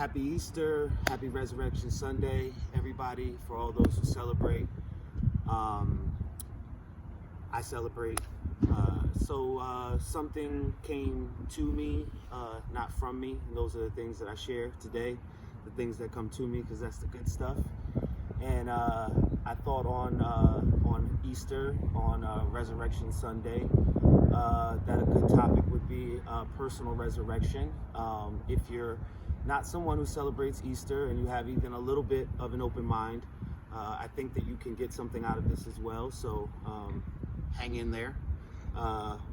Happy Easter, happy Resurrection Sunday, everybody, for all those who celebrate. I celebrate. Something came to me, not from me. And those are the things that I share today, the things that come to me, because that's the good stuff. And I thought on Easter, on Resurrection Sunday, that a good topic would be personal resurrection. If you're not someone who celebrates Easter and you have even a little bit of an open mind, I think that you can get something out of this as well. So hang in there.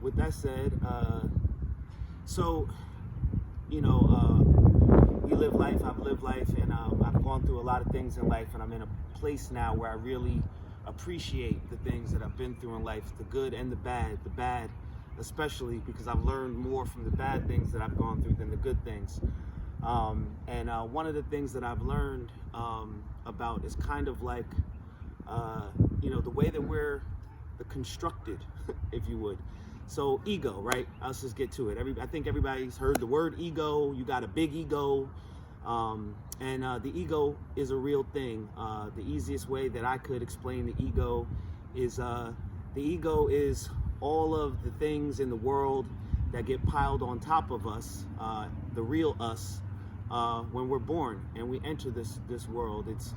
With that said, we live life, I've lived life, and I've gone through a lot of things in life, and I'm in a place now where I really appreciate the things that I've been through in life, the good and the bad especially because I've learned more from the bad things that I've gone through than the good things. One of the things that I've learned about is kind of like, the way that we're constructed, if you would. So ego, right? Let's just get to it. I think everybody's heard the word ego. You got a big ego. The ego is a real thing. The easiest way that I could explain the ego is all of the things in the world that get piled on top of us, the real us, when we're born and we enter this world. It's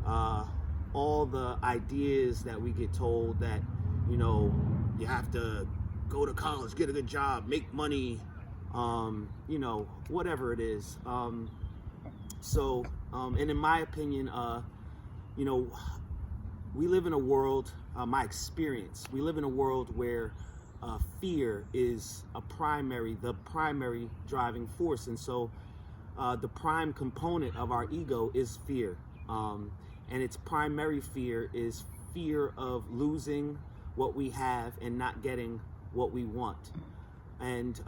all the ideas that we get told that, you have to go to college, get a good job, make money, whatever it is. And in my opinion, we live in a world, my experience, we live in a world where fear is the primary driving force. And so the prime component of our ego is fear. And its primary fear is fear of losing what we have and not getting what we want. And,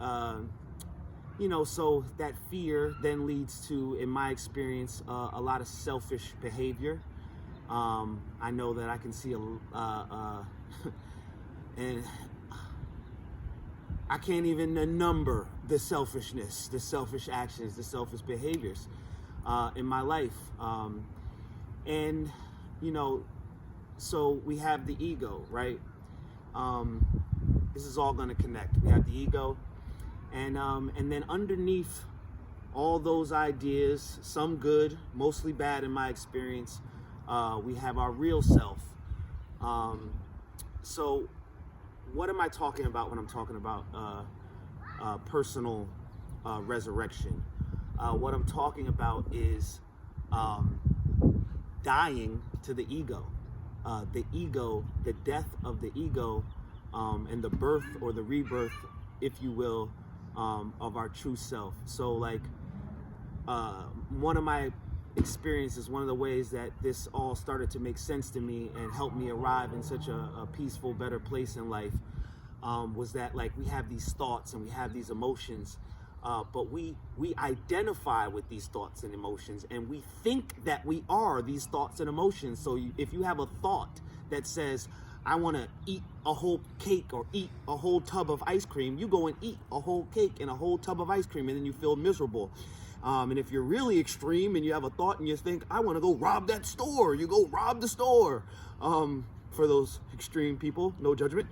so that fear then leads to, in my experience, a lot of selfish behavior. I know that I can see and I can't even number the selfishness, the selfish actions, the selfish behaviors in my life. So we have the ego, right? This is all going to connect. We have the ego, and then underneath all those ideas, some good, mostly bad in my experience, we have our real self. So what am I talking about when I'm talking about personal resurrection? What I'm talking about is dying to the ego, the death of the ego, and the birth or the rebirth, if you will, of our true self. So one of my experiences, one of the ways that this all started to make sense to me and helped me arrive in such a peaceful, better place in life, was that we have these thoughts and we have these emotions, but we identify with these thoughts and emotions, and we think that we are these thoughts and emotions. So if you have a thought that says, I want to eat a whole cake or eat a whole tub of ice cream, you go and eat a whole cake and a whole tub of ice cream, and then you feel miserable. And if you're really extreme and you have a thought and you think, I want to go rob that store, you go rob the store. For those extreme people, no judgment,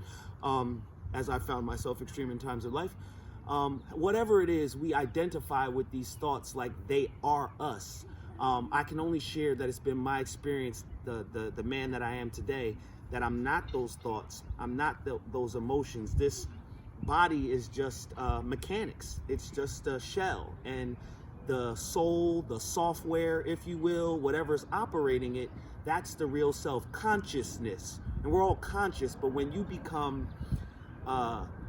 as I found myself extreme in times of life. Whatever it is, we identify with these thoughts like they are us. I can only share that it's been my experience, the man that I am today, that I'm not those thoughts. I'm not those emotions. This body is just mechanics. It's just a shell. And the soul, the software, if you will, whatever's operating it, that's the real self, consciousness. And we're all conscious, but when you become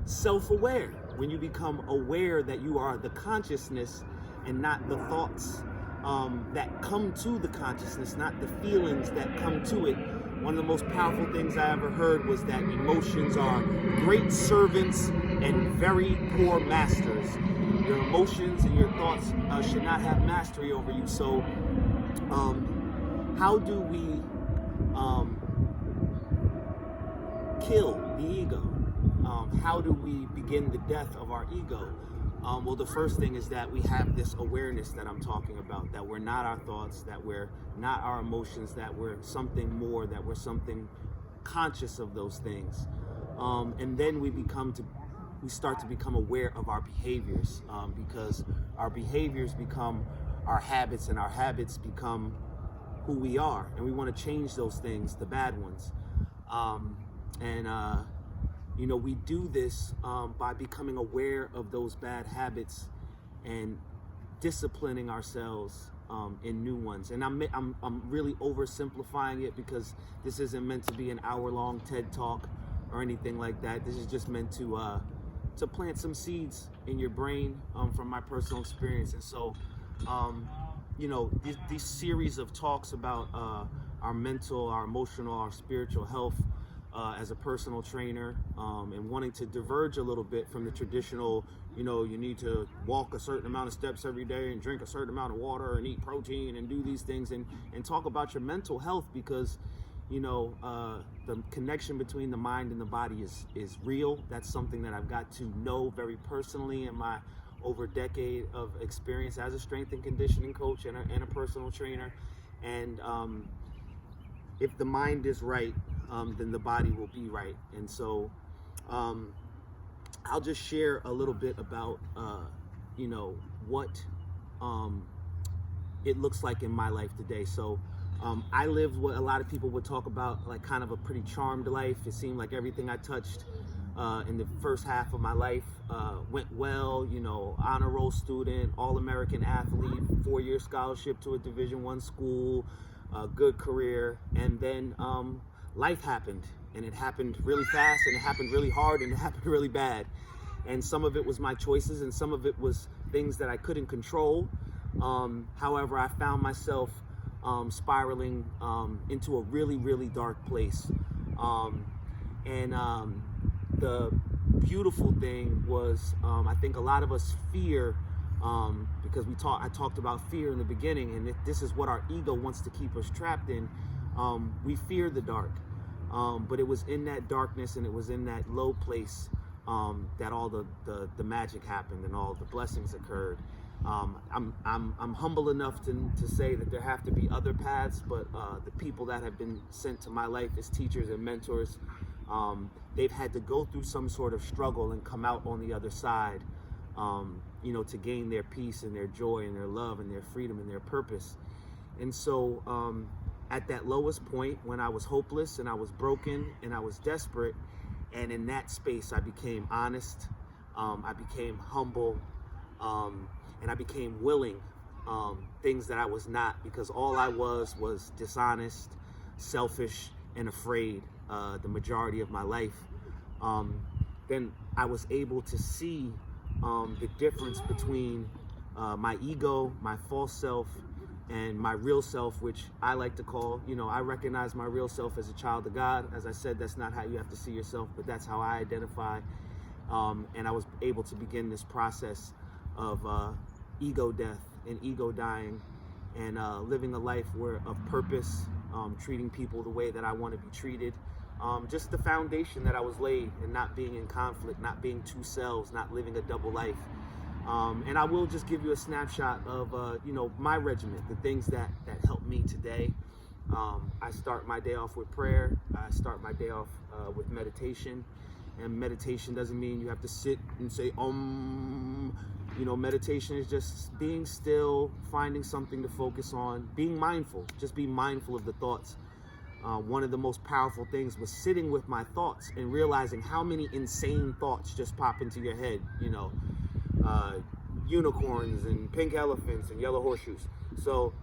self-aware, when you become aware that you are the consciousness and not the thoughts that come to the consciousness, not the feelings that come to it. One of the most powerful things I ever heard was that emotions are great servants and very poor masters. Your emotions and your thoughts should not have mastery over you. So how do we kill the ego? How do we begin the death of our ego? Well, the first thing is that we have this awareness that I'm talking about, that we're not our thoughts, that we're not our emotions, that we're something more, that we're something conscious of those things. And then we start to become aware of our behaviors, because our behaviors become our habits, and our habits become who we are, and we want to change those things, the bad ones. We do this by becoming aware of those bad habits and disciplining ourselves in new ones. And I'm really oversimplifying it, because this isn't meant to be an hour-long TED Talk or anything like that. This is just meant to plant some seeds in your brain from my personal experience. And so, these series of talks about our mental, our emotional, our spiritual health as a personal trainer, and wanting to diverge a little bit from the traditional, you need to walk a certain amount of steps every day and drink a certain amount of water and eat protein and do these things, and talk about your mental health, because the connection between the mind and the body is real. That's something that I've got to know very personally in my over a decade of experience as a strength and conditioning coach and a personal trainer. And if the mind is right, then the body will be right. And so I'll just share a little bit about what it looks like in my life today. So I lived what a lot of people would talk about, like kind of a pretty charmed life. It seemed like everything I touched in the first half of my life went well. Honor roll student, all-American athlete, 4-year scholarship to a Division I school, good career. And then life happened, and it happened really fast, and it happened really hard, and it happened really bad. And some of it was my choices, and some of it was things that I couldn't control. However, I found myself spiraling into a really, really dark place. The beautiful thing was, I think a lot of us fear, because I talked about fear in the beginning, and this is what our ego wants to keep us trapped in. We fear the dark, but it was in that darkness, and it was in that low place that all the magic happened and all the blessings occurred. I'm humble enough to say that there have to be other paths, but the people that have been sent to my life as teachers and mentors, they've had to go through some sort of struggle and come out on the other side, to gain their peace and their joy and their love and their freedom and their purpose. And so at that lowest point, when I was hopeless and I was broken and I was desperate, and in that space I became honest, I became humble, and I became willing, things that I was not, because all I was dishonest, selfish, and afraid the majority of my life. Then I was able to see the difference between my ego, my false self, and my real self, which I like to call, I recognize my real self as a child of God. As I said, that's not how you have to see yourself, but that's how I identify. And I was able to begin this process of ego death and ego dying, and living a life of purpose, treating people the way that I want to be treated. Just the foundation that I was laid, and not being in conflict, not being two selves, not living a double life. And I will just give you a snapshot of my regimen, the things that help me today. I start my day off with prayer. I start my day off with meditation. And meditation doesn't mean you have to sit and say meditation is just being still, finding something to focus on, being mindful. Just be mindful of the thoughts. One of the most powerful things was sitting with my thoughts and realizing how many insane thoughts just pop into your head. Unicorns and pink elephants and yellow horseshoes. So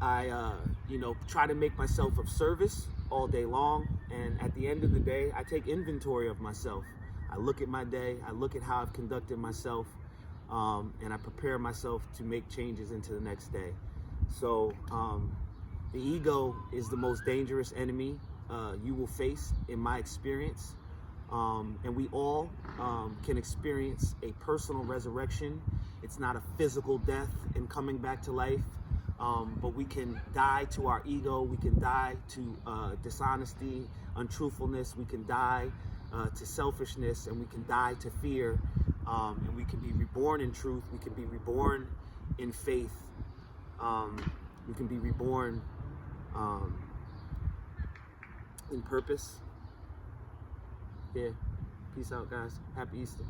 I try to make myself of service all day long, and at the end of the day, I take inventory of myself. I look at my day, I look at how I've conducted myself, and I prepare myself to make changes into the next day. So the ego is the most dangerous enemy you will face, in my experience. And we all can experience a personal resurrection. It's not a physical death and coming back to life, but we can die to our ego. We can die to dishonesty, untruthfulness. We can die to selfishness, and we can die to fear and we can be reborn in truth. We can be reborn in faith. We can be reborn in purpose. Yeah. Peace out, guys. Happy Easter.